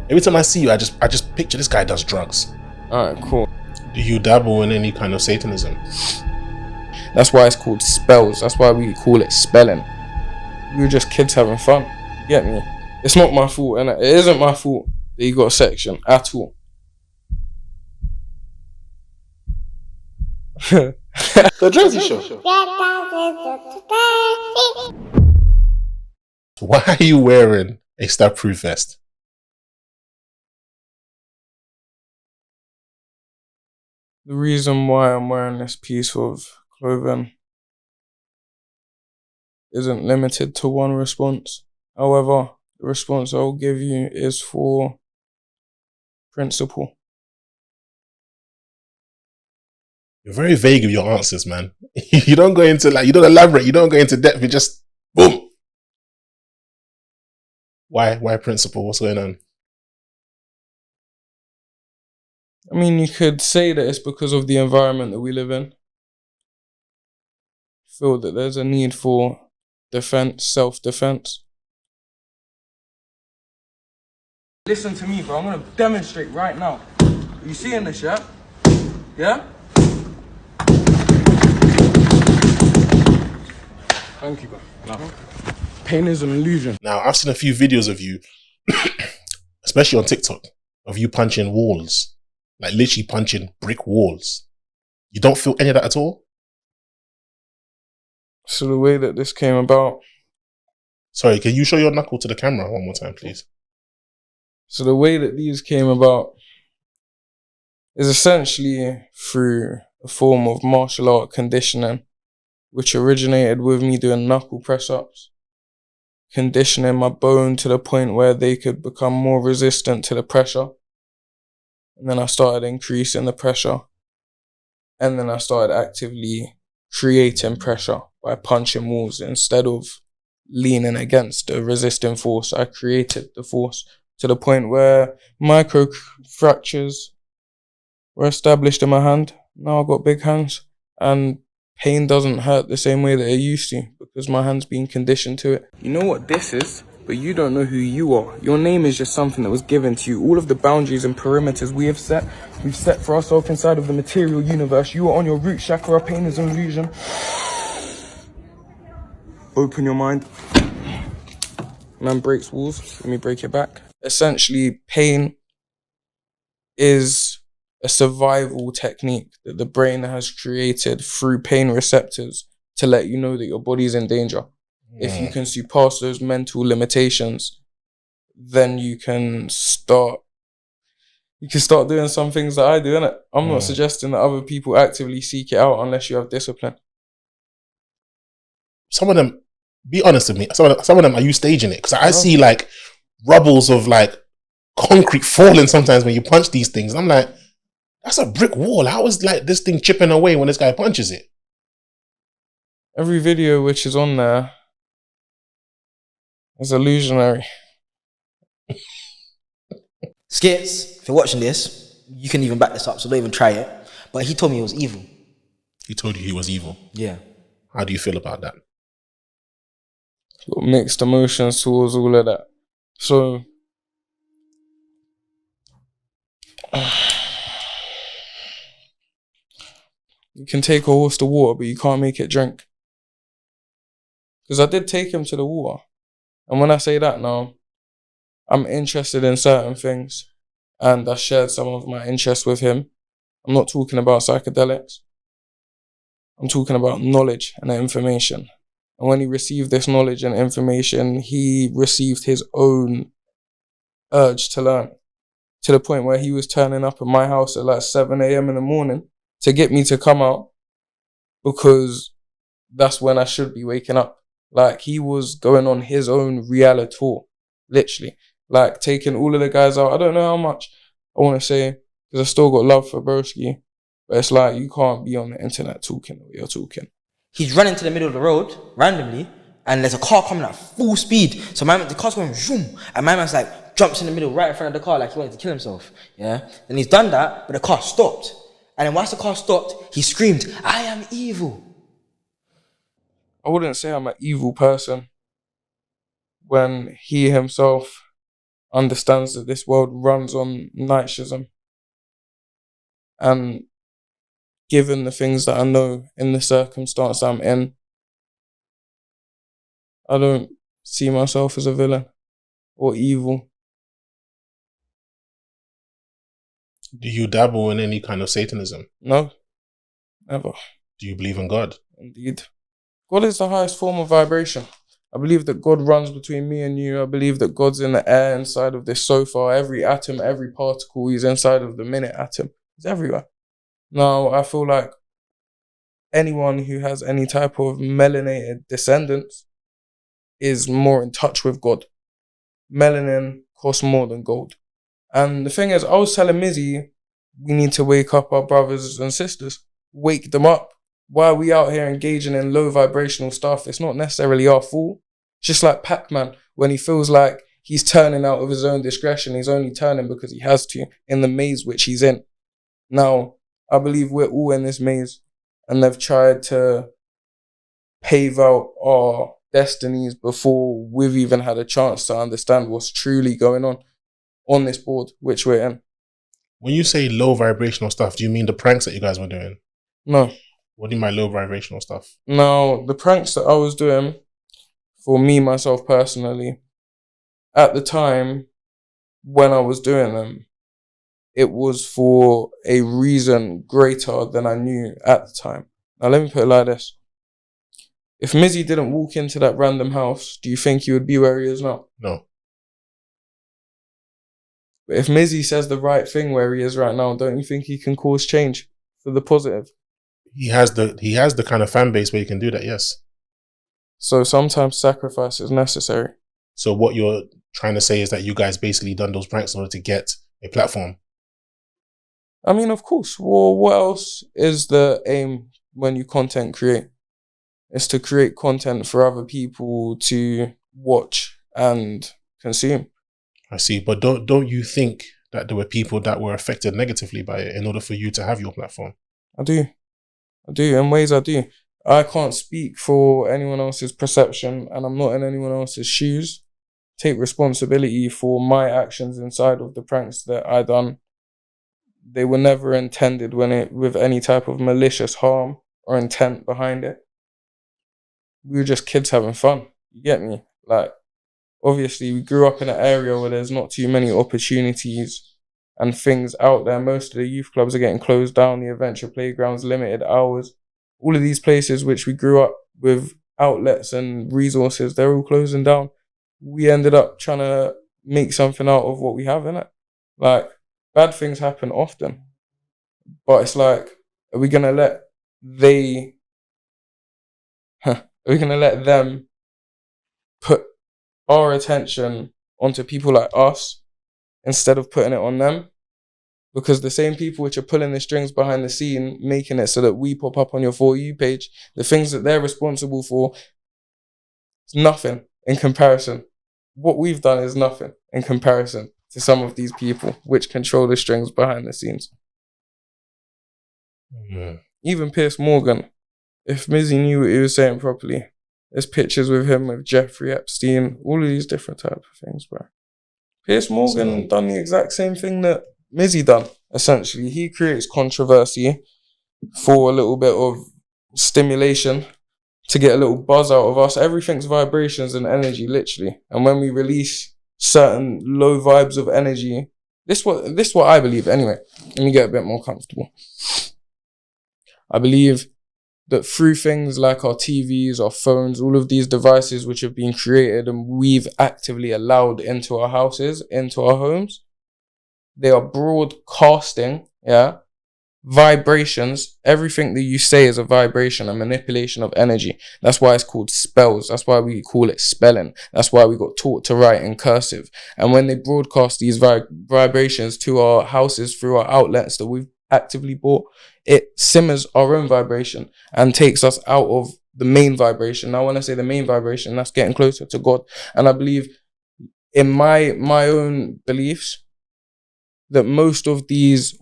Every time I see you, I just picture this guy does drugs. Alright, cool. Do you dabble in any kind of Satanism? That's why it's called spells. That's why we call it spelling. We were just kids having fun. You get me? It's not my fault, and it isn't my fault that you got a section at all. The Drazzy Show. Why are you wearing a stab-proof vest? The reason why I'm wearing this piece of clothing isn't limited to one response. However, the response I'll give you is for principle. You're very vague with your answers, man. You don't go into you don't elaborate, you don't go into depth, you just boom. Why principle? What's going on? I mean, you could say that it's because of the environment that we live in. Feel that there's a need for defense, self-defense. Listen to me, bro. I'm gonna demonstrate right now. You seeing this, yeah? Yeah? Thank you, bro. No. Pain is an illusion. Now, I've seen a few videos of you, especially on TikTok, of you punching walls. Like literally punching brick walls. You don't feel any of that at all? So the way that this came about... Sorry, can you show your knuckle to the camera one more time, please? So the way that these came about is essentially through a form of martial art conditioning, which originated with me doing knuckle press-ups, conditioning my bone to the point where they could become more resistant to the pressure. And then I started increasing the pressure. And then I started actively creating pressure by punching walls. Instead of leaning against the resisting force, I created the force to the point where micro fractures were established in my hand. Now I've got big hands and pain doesn't hurt the same way that it used to because my hand's been conditioned to it. You know what this is? But you don't know who you are. Your name is just something that was given to you. All of the boundaries and perimeters we've set for ourselves inside of the material universe. You are on your root chakra. Pain is an illusion. Open your mind. Man breaks walls. Let me break it back. Essentially, pain is a survival technique that the brain has created through pain receptors to let you know that your body is in danger. If you can surpass those mental limitations, then you can start doing some things that I do, innit? I'm not suggesting that other people actively seek it out unless you have discipline. Some of them, be honest with me, some of them, are you staging it? Because I see like rubbles of like concrete falling sometimes when you punch these things. And I'm like, that's a brick wall. How is like this thing chipping away when this guy punches it? Every video which is on there is illusionary. Skitz, if you're watching this, you can even back this up, so don't even try it. But he told me it was evil. He told you he was evil? Yeah. How do you feel about that? Got mixed emotions towards all of that. So, you can take a horse to water, but you can't make it drink. Because I did take him to the water. And when I say that now, I'm interested in certain things. And I shared some of my interests with him. I'm not talking about psychedelics. I'm talking about knowledge and information. And when he received this knowledge and information, he received his own urge to learn. To the point where he was turning up at my house at like 7 a.m. in the morning to get me to come out. Because that's when I should be waking up. Like, he was going on his own reality tour, literally. Like, taking all of the guys out. I don't know how much I want to say, because I still got love for Broski. But it's like, you can't be on the internet talking the way you're talking. He's running to the middle of the road, randomly, and there's a car coming at full speed. So the car's going zoom, and my man's like, jumps in the middle right in front of the car like he wanted to kill himself. Yeah? Then he's done that, but the car stopped. And then once the car stopped, he screamed, "I am evil." I wouldn't say I'm an evil person, when he himself understands that this world runs on nihilism, and given the things that I know in the circumstance I'm in, I don't see myself as a villain or evil. Do you dabble in any kind of Satanism? No, never. Do you believe in God? Indeed. God is the highest form of vibration. I believe that God runs between me and you. I believe that God's in the air inside of this sofa. Every atom, every particle, he's inside of the minute atom. He's everywhere. Now, I feel like anyone who has any type of melanated descendants is more in touch with God. Melanin costs more than gold. And the thing is, I was telling Mizzy, we need to wake up our brothers and sisters. Wake them up. Why are we out here engaging in low vibrational stuff? It's not necessarily our fault. It's just like Pac-Man, when he feels like he's turning out of his own discretion, he's only turning because he has to in the maze which he's in. Now, I believe we're all in this maze, and they've tried to pave out our destinies before we've even had a chance to understand what's truly going on this board which we're in. When you say low vibrational stuff, do you mean the pranks that you guys were doing? No. What do you mean by low vibrational stuff? Now, the pranks that I was doing, for me, myself personally, at the time when I was doing them, it was for a reason greater than I knew at the time. Now, let me put it like this. If Mizzy didn't walk into that random house, do you think he would be where he is now? No. But if Mizzy says the right thing where he is right now, don't you think he can cause change for the positive? He has the kind of fan base where he can do that, yes. So sometimes sacrifice is necessary. So what you're trying to say is that you guys basically done those pranks in order to get a platform? I mean, of course. Well, what else is the aim when you content create? It's to create content for other people to watch and consume. I see. But don't you think that there were people that were affected negatively by it in order for you to have your platform? I do. In ways I do. I can't speak for anyone else's perception, and I'm not in anyone else's shoes. Take responsibility for my actions inside of the pranks that I done. They were never intended with any type of malicious harm or intent behind it. We were just kids having fun. You get me? Like, obviously, we grew up in an area where there's not too many opportunities and things out there. Most of the youth clubs are getting closed down, the adventure playgrounds, limited hours. All of these places which we grew up with outlets and resources, they're all closing down. We ended up trying to make something out of what we have, innit? Like, bad things happen often. But it's like, are we going to let them put our attention onto people like us instead of putting it on them? Because the same people which are pulling the strings behind the scene, making it so that we pop up on your For You page, the things that they're responsible for, it's nothing in comparison. What we've done is nothing in comparison to some of these people which control the strings behind the scenes. Mm. Even Piers Morgan, if Mizzy knew what he was saying properly, there's pictures with him with Jeffrey Epstein, all of these different type of things, bro. Piers Morgan done the exact same thing that Mizzy done, essentially. He creates controversy for a little bit of stimulation to get a little buzz out of us. Everything's vibrations and energy, literally. And when we release certain low vibes of energy, this what I believe anyway. Let me get a bit more comfortable. I believe that through things like our TVs, our phones, all of these devices which have been created and we've actively allowed into our houses, into our homes, they are broadcasting, vibrations. Everything that you say is a vibration, a manipulation of energy. That's why it's called spells. That's why we call it spelling. That's why we got taught to write in cursive. And when they broadcast these vibrations to our houses through our outlets that we've actively bought, it simmers our own vibration and takes us out of the main vibration. Now, when I say the main vibration, that's getting closer to God. And I believe in my own beliefs, that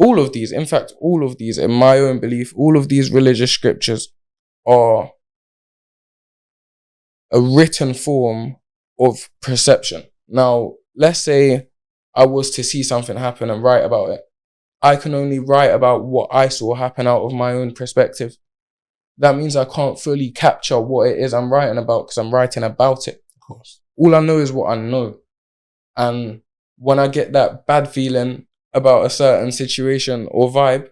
all of these, in my own belief, all of these religious scriptures are a written form of perception. Now, let's say I was to see something happen and write about it. I can only write about what I saw happen out of my own perspective. That means I can't fully capture what it is I'm writing about because I'm writing about it. Of course. All I know is what I know. And when I get that bad feeling about a certain situation or vibe,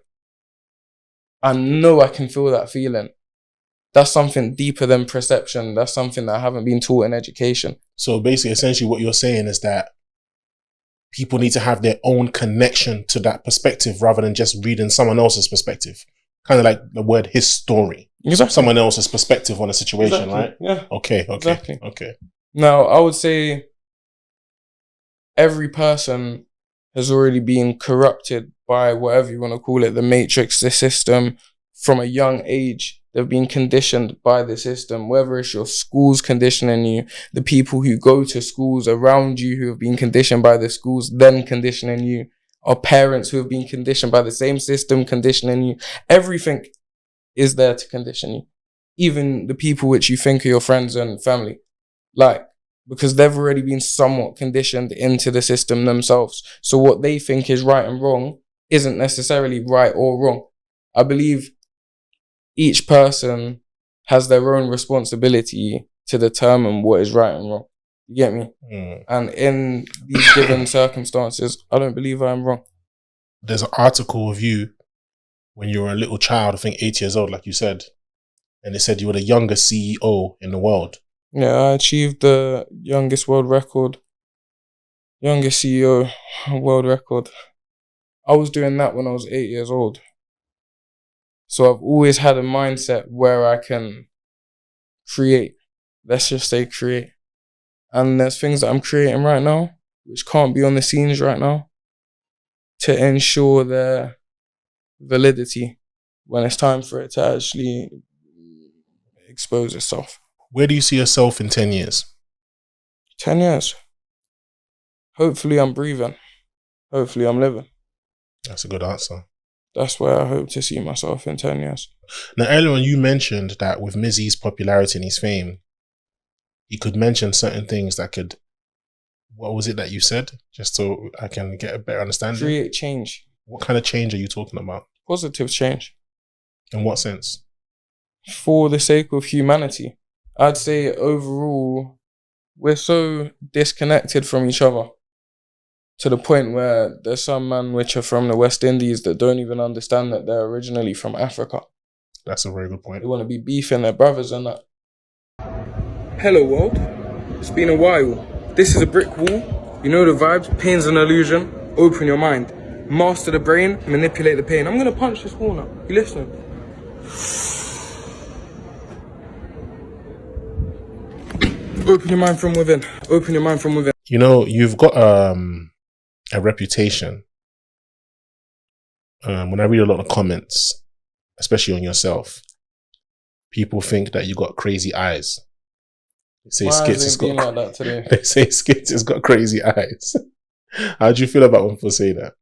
I know I can feel that feeling. That's something deeper than perception. That's something that I haven't been taught in education. So basically, essentially what you're saying is that people need to have their own connection to that perspective rather than just reading someone else's perspective. Kind of like the word his story. Exactly. Someone else's perspective on a situation, Exactly. right? Yeah. Okay. Exactly. Okay. Now, I would say every person has already been corrupted by whatever you want to call it, the matrix, the system. From a young age, they've been conditioned by the system, whether it's your schools conditioning you, the people who go to schools around you who have been conditioned by the schools, then conditioning you, or parents who have been conditioned by the same system conditioning you. Everything is there to condition you. Even the people which you think are your friends and family. Like, because they've already been somewhat conditioned into the system themselves. So what they think is right and wrong isn't necessarily right or wrong. I believe each person has their own responsibility to determine what is right and wrong. You get me? And in these given circumstances, I don't believe I'm wrong. There's an article of you when you were a little child, I think 8 years old, like you said, and it said you were the youngest CEO in the world. Yeah, I achieved the youngest world record. Youngest CEO world record. I was doing that when I was 8 years old. So I've always had a mindset where I can create. Let's just say create. And there's things that I'm creating right now, which can't be on the scenes right now, to ensure their validity when it's time for it to actually expose itself. Where do you see yourself in 10 years? 10 years. Hopefully I'm breathing. Hopefully I'm living. That's a good answer. That's where I hope to see myself in 10 years. Now, earlier on, you mentioned that with Mizzy's popularity and his fame, he could mention certain things that could, what was it that you said? Just so I can get a better understanding. Create change. What kind of change are you talking about? Positive change. In what sense? For the sake of humanity. I'd say overall, we're so disconnected from each other to the point where there's some men which are from the West Indies that don't even understand that they're originally from Africa. That's a very good point. They want to be beefing their brothers and that. Hello world. It's been a while. This is a brick wall. You know the vibes. Pain's an illusion. Open your mind. Master the brain. Manipulate the pain. I'm going to punch this wall now. You listening? Open your mind from within. Open your mind from within. You know, you've got a reputation. When I read a lot of comments, especially on yourself, people think that you got crazy eyes. They say Skitz has got like that today. They say Skitz has got crazy eyes. How do you feel about when people say that?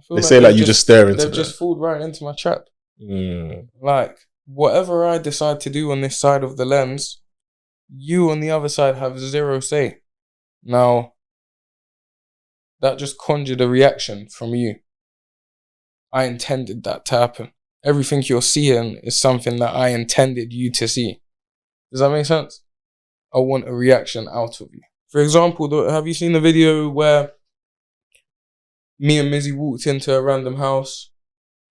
They say like you just stare into They've just fallen right into my trap. Like, whatever I decide to do on this side of the lens, you on the other side have zero say. Now, that just conjured a reaction from you. I intended that to happen. Everything you're seeing is something that I intended you to see. Does that make sense? I want a reaction out of you. For example, have you seen the video where me and Mizzy walked into a random house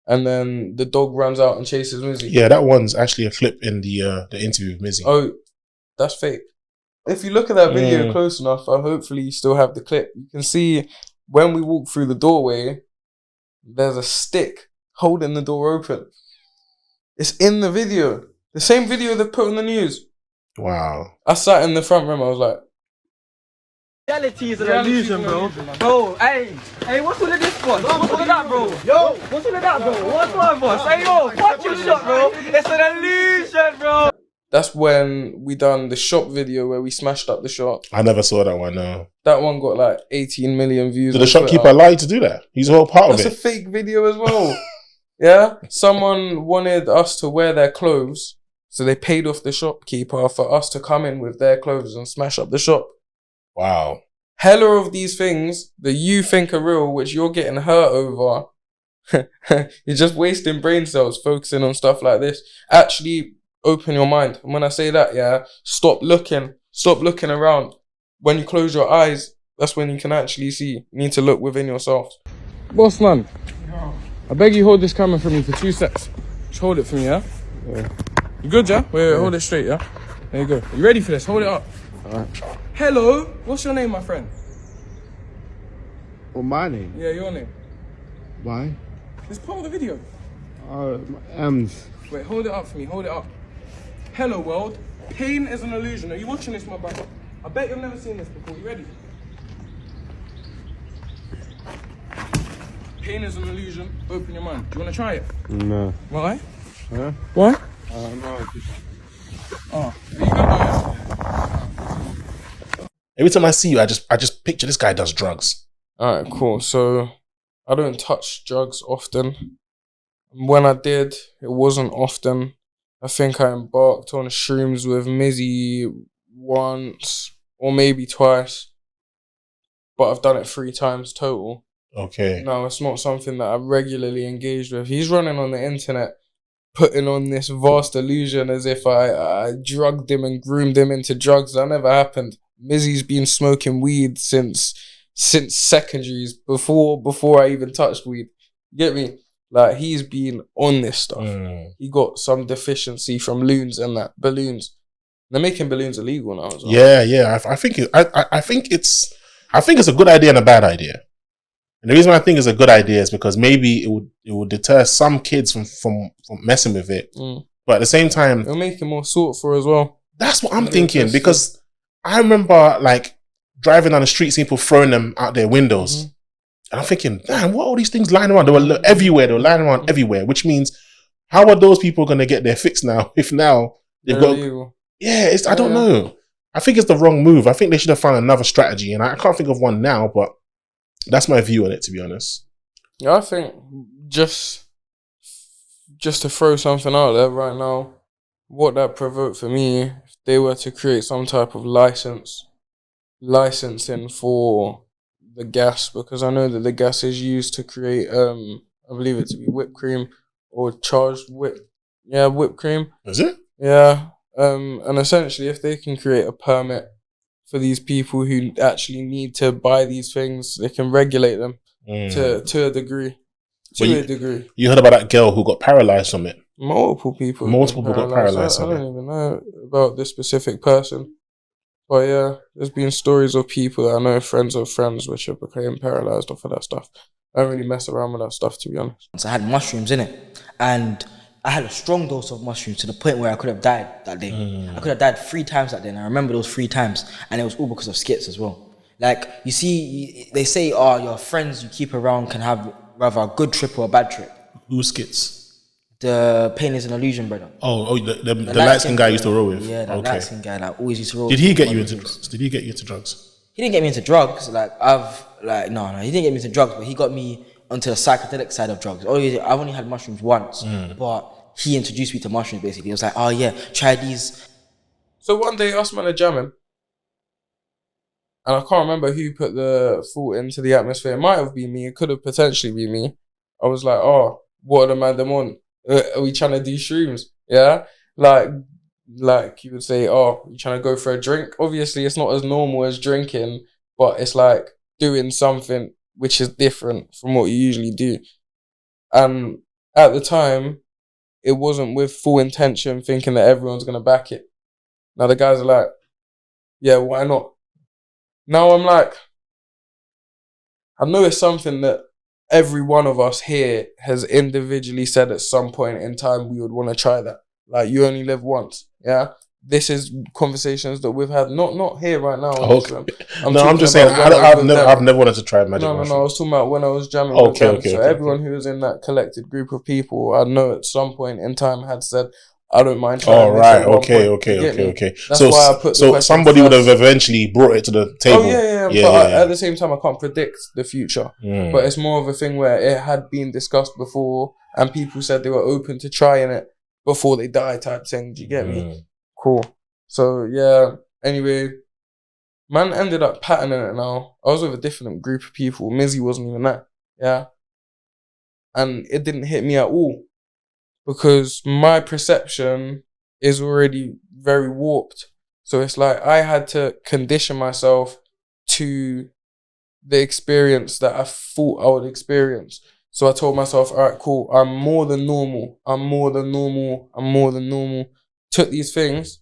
and then the dog runs out and chases Mizzy? Yeah, that one's actually a clip in the interview with Mizzy. Oh, that's fake. If you look at that video close enough, hopefully you still have the clip. You can see when we walk through the doorway, there's a stick holding the door open. It's in the video. The same video they put on the news. Wow. I sat in the front room, I was like, reality is an illusion, bro. Bro, hey, what's all of this for? What's all of that, bro? Yo, what's all of that, bro? What's my boss? Hey, yo, watch your shot, bro. It's an illusion, bro. That's when we done the shop video where we smashed up the shop. I never saw that one, no. That one got like 18 million views. Did the shopkeeper allow you to do that? He's a whole part of it. That's a fake video as well. Yeah? Someone wanted us to wear their clothes, so they paid off the shopkeeper for us to come in with their clothes and smash up the shop. Wow. Hella of these things that you think are real, which you're getting hurt over, you're just wasting brain cells focusing on stuff like this. Actually, open your mind. And when I say that, yeah, stop looking around. When you close your eyes, that's when you can actually see. You need to look within yourself. Boss man, I beg you hold this camera for me for 2 secs. Just hold it for me, yeah? You good, yeah? Wait, hold it straight, yeah? There you go. You ready for this? Hold it up. Alright. Hello, what's your name, my friend? Well, my name? Yeah, your name. Why? It's part of the video. M's. Wait, hold it up for me, hold it up. Hello, world. Pain is an illusion. Are you watching this, my brother? I bet you've never seen this before. You ready? Pain is an illusion. Open your mind. Do you want to try it? No. Why? Huh? Why? No. Oh, there you go. Every time I see you, I just picture this guy does drugs. Alright, cool. So, I don't touch drugs often. When I did, it wasn't often. I think I embarked on shrooms with Mizzy once or maybe twice. But I've done it 3 times total. Okay. No, it's not something that I regularly engaged with. He's running on the internet, putting on this vast illusion as if I drugged him and groomed him into drugs. That never happened. Mizzy's been smoking weed since secondaries, before I even touched weed. You get me? Like, he's been on this stuff. He got some deficiency from loons and that. Balloons. They're making balloons illegal now as well. Yeah. I think it's a good idea and a bad idea. And the reason why I think it's a good idea is because maybe it would deter some kids from messing with it. But at the same time, it'll make it more sought for as well. That's what I'm thinking, because I remember like driving down the street, seeing people throwing them out their windows. And I'm thinking, damn, what are all these things lying around? They were everywhere. They were lying around everywhere, which means how are those people going to get their fix now? If now they've got, I don't know. I think it's the wrong move. I think they should have found another strategy, and I can't think of one now, but that's my view on it, to be honest. Yeah, I think just to throw something out there right now, what that provoked for me, if they were to create some type of licensing for the gas, because I know that the gas is used to create, I believe it to be whipped cream or charged whipped cream. Is it? Yeah. And essentially, if they can create a permit for these people who actually need to buy these things, they can regulate them to a degree. You heard about that girl who got paralyzed from it? Multiple people got paralyzed. I don't even know about this specific person. But yeah, there's been stories of people that I know, friends of friends, which have become paralyzed off of that stuff. I don't really mess around with that stuff, to be honest. So I had mushrooms in it, and I had a strong dose of mushrooms to the point where I could have died that day. I could have died 3 times that day, and I remember those 3 times, and it was all because of Skitz as well. Like, you see, they say, your friends you keep around can have rather a good trip or a bad trip. Who's Skitz? The Pain is an Illusion, brother. The light-skinned guy you used to roll with? Yeah, that light-skinned guy that always used to roll with. Did he get you into drugs? He didn't get me into drugs. No, he didn't get me into drugs, but he got me onto the psychedelic side of drugs. I've only had mushrooms once, but he introduced me to mushrooms, basically. He was like, oh yeah, try these. So one day, us man are jamming, and I can't remember who put the thought into the atmosphere. It might have been me. It could have potentially been me. I was like, oh, what are the man them on? Are we trying to do shrooms? Yeah? Like you would say, oh, you trying to go for a drink? Obviously, it's not as normal as drinking, but it's like doing something which is different from what you usually do. And at the time, it wasn't with full intention, thinking that everyone's going to back it. Now the guys are like, yeah, why not? Now I'm like, I know it's something that every one of us here has individually said at some point in time we would want to try that. Like, you only live once, yeah? This is conversations that we've had, not here right now. Okay. I'm just saying, I've never wanted to try magic mushroom. No, I was talking about when I was jamming with them. So everyone who was in that collected group of people, I know at some point in time had said, I don't mind trying. Oh, right. Okay. That's why I put the somebody would have eventually brought it to the table. Oh, yeah. At the same time, I can't predict the future. But it's more of a thing where it had been discussed before and people said they were open to trying it before they die type thing. Do you get me? Cool. So, yeah. Anyway, Man ended up patterning it now. I was with a different group of people. Mizzy wasn't even there. Yeah. And it didn't hit me at all. Because my perception is already very warped. So it's like I had to condition myself to the experience that I thought I would experience. So I told myself, all right, cool, I'm more than normal. I'm more than normal. I'm more than normal. Took these things.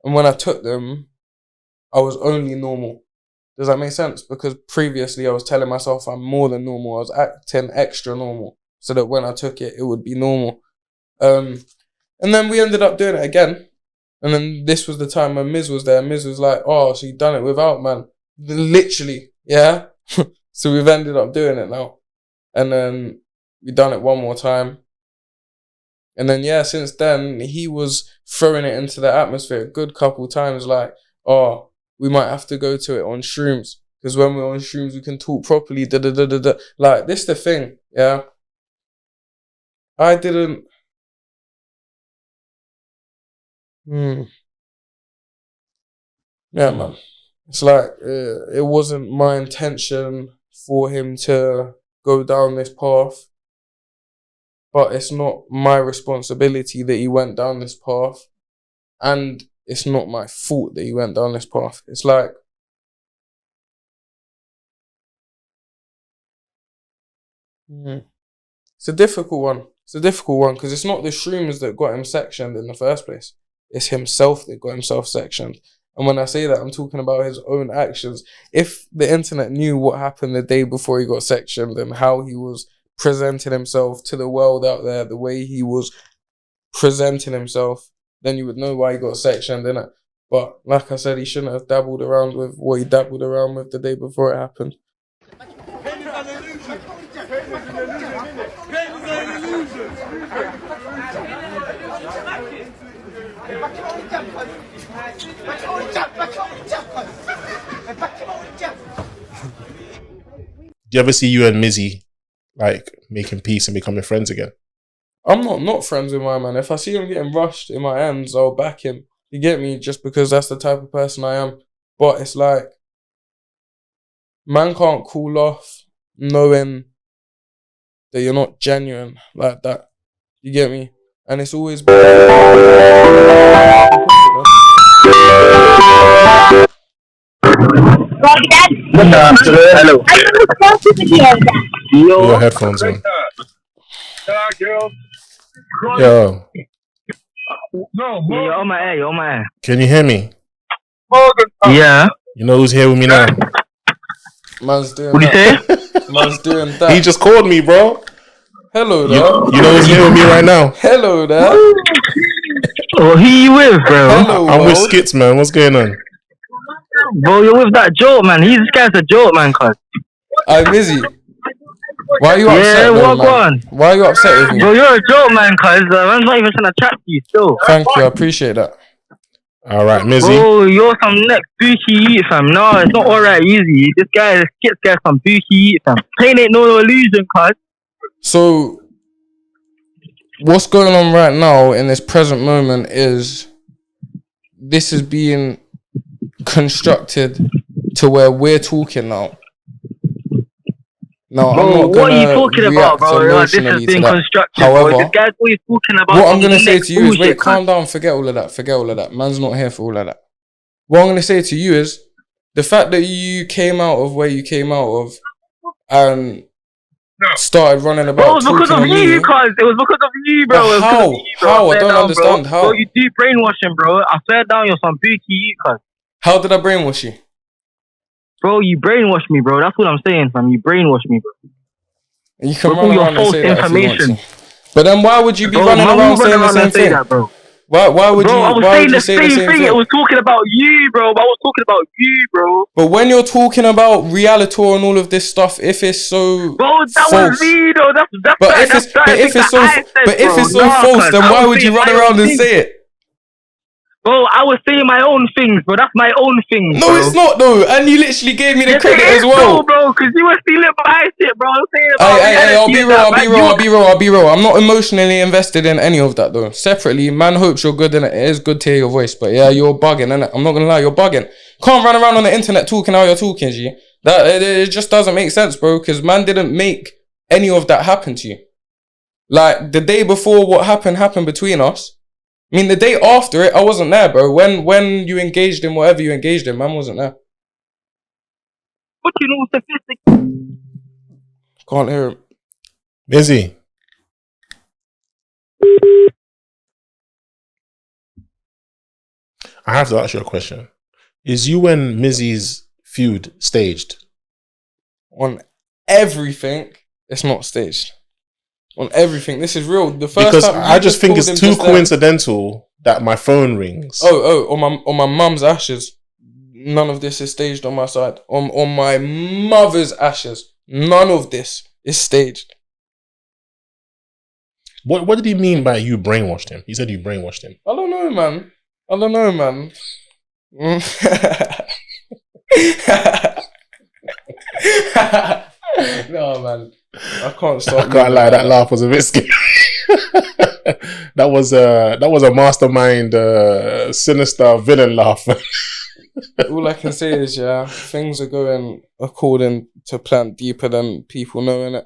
And when I took them, I was only normal. Does that make sense? Because previously I was telling myself I'm more than normal. I was acting extra normal so that when I took it, it would be normal. And then we ended up doing it again. And then this was the time when Miz was there. Miz was like, oh, so you done it without, man. Literally, yeah? So we've ended up doing it now. And then we done it one more time. And then, yeah, since then, he was throwing it into the atmosphere a good couple times like, oh, we might have to go to it on shrooms. Because when we're on shrooms, we can talk properly. Da-da-da-da-da. Like, this the thing, yeah? I didn't... Yeah, man. It's like, it wasn't my intention for him to go down this path. But it's not my responsibility that he went down this path. And it's not my fault that he went down this path. It's like, it's a difficult one. It's a difficult one because it's not the shrooms that got him sectioned in the first place. It's himself that got himself sectioned. And when I say that, I'm talking about his own actions. If the internet knew what happened the day before he got sectioned and how he was presenting himself to the world out there, the way he was presenting himself, then you would know why he got sectioned, innit? But like I said, he shouldn't have dabbled around with what he dabbled around with the day before it happened. Do you ever see you and Mizzy like making peace and becoming friends again? I'm not friends with my man. If I see him getting rushed in my ends, I'll back him. You get me? Just because that's the type of person I am. But it's like, man can't cool off knowing that you're not genuine like that. You get me? And it's always been... Hello. Put your headphones on. Yo. You're on my air, you're on my air. Can you hear me? Yeah. You know who's here with me now? Man's doing What do you that. say? Man's doing that. He just called me, bro. Hello there. You know who's here with me right now? Hello there. Oh, who you with, bro? Hello, I'm with world. Skitz, man. What's going on? Bro, you're with that joke, man. This guy's a joke, man, cuz. I'm Mizzy. Why are you upset, though, man? Why are you upset with me? Bro, you're a joke, man, cuz. I'm not even trying to chat to you still. Thank you, I appreciate that. All right, Mizzy. Bro, you're some next bookie eat, fam. No, it's not alright easy. This Skitz guy's some bookie eat, fam. Pain ain't no illusion, cuz. So, what's going on right now in this present moment is this is being constructed to where we're talking now. Now, Bro, I'm not what are you gonna talking about, react bro? This has emotionally been to that. constructed, However, bro. This guy's always talking about what I'm some gonna say next to you is, bullshit, wait, cuz. calm down, forget all of that. Man's not here for all of that. What I'm gonna say to you is, the fact that you came out of where you came out of and started running Bro, it about was because talking of to me. you, cuz. It was because of you, bro. But It was because how? of you, bro. How? I swear don't down, understand bro. how. Bro, you do brainwashing, bro. I swear down, you're some bookie, cuz. How did I brainwash you? Bro, you brainwashed me, bro. That's what I'm saying, fam. You brainwashed me, bro. You can With run all your around and false say that if you want information. to. But then why would you be Bro, running man, around you run saying the around same and say thing? that, bro. Why would Bro, you? I was Why saying would you the say same the same thing. It thing? was talking about you, bro. But I was talking about you, bro. But when you're talking about reality and all of this stuff, if it's so Bro, that false, was me, though. That's but that, if that's it's that but thing if it's that so I said, but if bro. it's so Nah, false, cuz then I why was would you saying run my around own and thing. say it? Bro, I was saying my own things, bro. That's my own thing. No, bro. it's not though. And you literally gave me the Yes, credit it is, as well. bro, because you were stealing my shit, bro. I'm saying about Hey, I'll be reality real, and that, man. I'll be real. I'm not emotionally invested in any of that though. Separately, man hopes you're good in it. It is good to hear your voice, but yeah, you're bugging, innit? I'm not gonna lie, you're bugging. Can't run around on the internet talking how you're talking, G. That it just doesn't make sense, bro, because man didn't make any of that happen to you. Like the day before what happened between us. I mean, the day after it, I wasn't there, bro. When you engaged in whatever you engaged in, man wasn't there. What you know, sophisticated. Can't hear him. Mizzy. I have to ask you a question. Is you and Mizzy's feud staged? On everything, it's not staged. On everything, this is real. The first Because time I just think called him it's too just then. coincidental that my phone rings. On my mum's ashes. None of this is staged on my side. On my mother's ashes. None of this is staged. What did he mean by you brainwashed him? He said you brainwashed him. I don't know, man. No, man. I can't stop. I can't lie, that laugh was a bit scary. that was a mastermind, sinister villain laugh. All I can say is, yeah, things are going according to plan, deeper than people know, innit?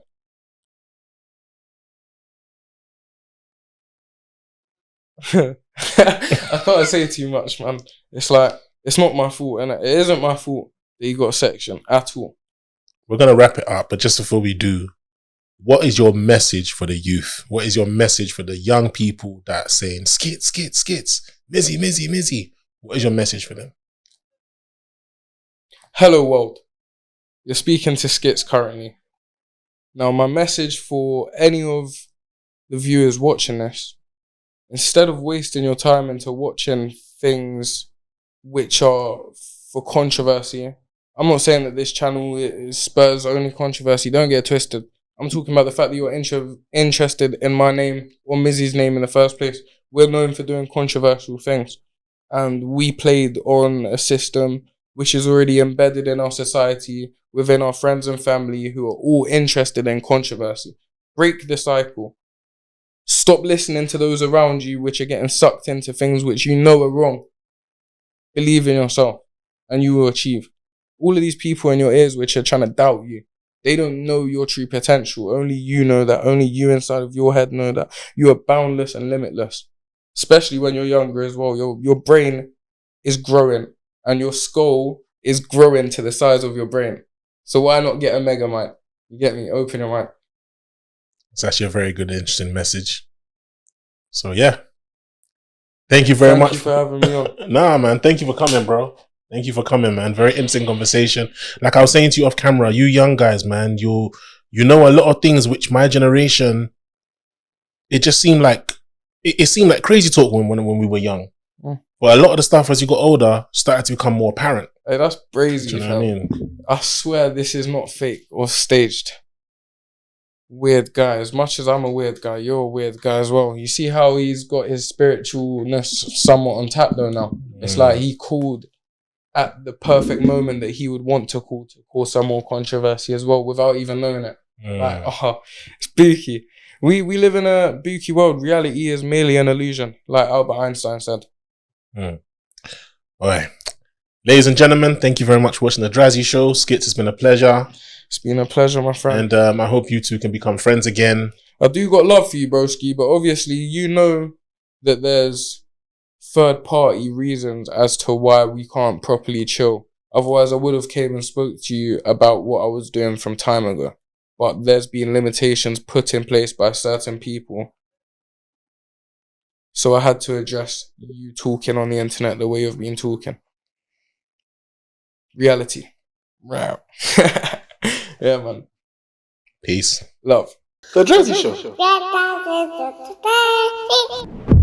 I can't say too much, man. It's like, it's not my fault, innit? It isn't my fault that you got a section at all. We're going to wrap it up, but just before we do, what is your message for the youth? What is your message for the young people that are saying, Skitz, Skitz, Skitz, Mizzy, Mizzy, Mizzy? What is your message for them? Hello, world. You're speaking to Skitz currently. Now, my message for any of the viewers watching this, instead of wasting your time into watching things which are for controversy, I'm not saying that this channel spurs only controversy. Don't get it twisted. I'm talking about the fact that you're interested in my name or Mizzy's name in the first place. We're known for doing controversial things. And we played on a system which is already embedded in our society, within our friends and family who are all interested in controversy. Break the cycle. Stop listening to those around you which are getting sucked into things which you know are wrong. Believe in yourself and you will achieve. All of these people in your ears which are trying to doubt you, they don't know your true potential. Only you know that. Only you inside of your head know that. You are boundless and limitless. Especially when you're younger as well. Your brain is growing and your skull is growing to the size of your brain. So why not get a mega mic? You get me? Open your mind. It's actually a very good, interesting message. So yeah. Thank you very much. Thank you for having me on. Nah, man. Thank you for coming, bro. Thank you for coming, man. Very interesting conversation. Like I was saying to you off camera, you young guys, man, you know a lot of things which my generation, it just seemed like, it seemed like crazy talk when we were young. But a lot of the stuff as you got older started to become more apparent. Hey, that's crazy. Do you know what I mean? I swear this is not fake or staged. Weird guy. As much as I'm a weird guy, you're a weird guy as well. You see how he's got his spiritualness somewhat on tap though now. It's like he called at the perfect moment that he would want to cause some more controversy as well without even knowing it. Like, it's spooky. We live in a spooky world. Reality is merely an illusion, like Albert Einstein said. All right. Ladies and gentlemen, thank you very much for watching the Drazzy Show. Skitz, it's been a pleasure. It's been a pleasure, my friend. And I hope you two can become friends again. I do got love for you, broski, but obviously you know that there's third-party reasons as to why we can't properly chill. Otherwise, I would have came and spoke to you about what I was doing from time ago. But there's been limitations put in place by certain people. So I had to address you talking on the internet the way you've been talking. Reality. Right. Yeah, man. Peace. Love. The Drazzy Show.